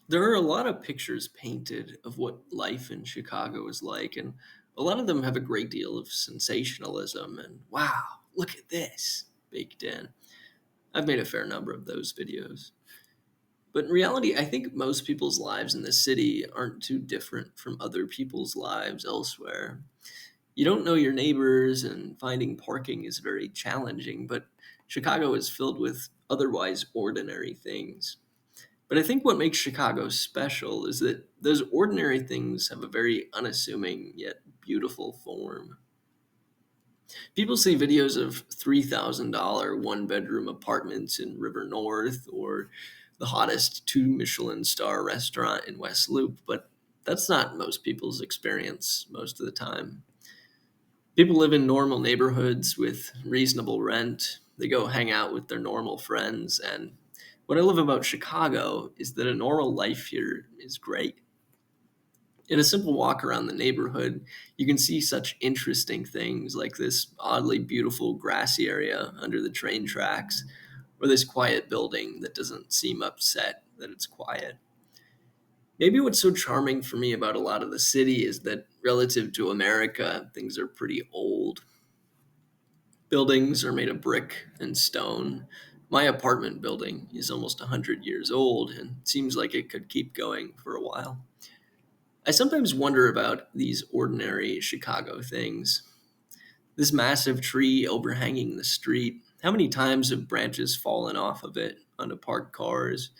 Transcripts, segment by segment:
There are a lot of pictures painted of what life in Chicago is like, and a lot of them have a great deal of sensationalism and wow, look at this baked in. I've made a fair number of those videos. But in reality, I think most people's lives in the city aren't too different from other people's lives elsewhere. You don't know your neighbors, and finding parking is very challenging, but Chicago is filled with otherwise ordinary things. But I think what makes Chicago special is that those ordinary things have a very unassuming yet beautiful form. People see videos of $3,000 one bedroom apartments in River North or the hottest two Michelin star restaurant in West Loop, but that's not most people's experience most of the time. People live in normal neighborhoods with reasonable rent. They go hang out with their normal friends. And what I love about Chicago is that a normal life here is great. In a simple walk around the neighborhood, you can see such interesting things like this oddly beautiful grassy area under the train tracks, or this quiet building that doesn't seem upset that it's quiet. Maybe what's so charming for me about a lot of the city is that relative to America, things are pretty old. Buildings are made of brick and stone. My apartment building is almost 100 years old and seems like it could keep going for a while. I sometimes wonder about these ordinary Chicago things. This massive tree overhanging the street, how many times have branches fallen off of it onto parked cars?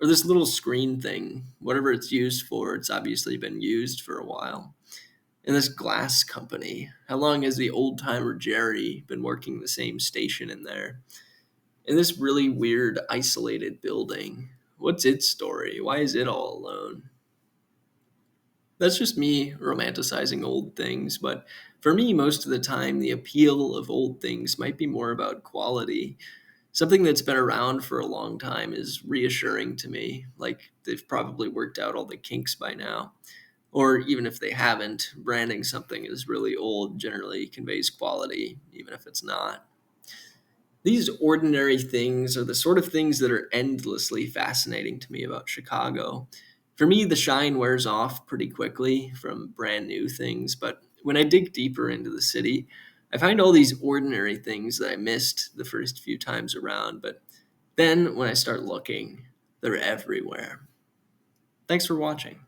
Or this little screen thing, whatever it's used for, it's obviously been used for a while. And this glass company, how long has the old timer Jerry been working the same station in there? And this really weird, isolated building, what's its story? Why is it all alone? That's just me romanticizing old things, but for me, most of the time, the appeal of old things might be more about quality. Something that's been around for a long time is reassuring to me, like they've probably worked out all the kinks by now. Or even if they haven't, branding something as really old generally conveys quality, even if it's not. These ordinary things are the sort of things that are endlessly fascinating to me about Chicago. For me, the shine wears off pretty quickly from brand new things, but when I dig deeper into the city, I find all these ordinary things that I missed the first few times around, but then when I start looking, they're everywhere. Thanks for watching.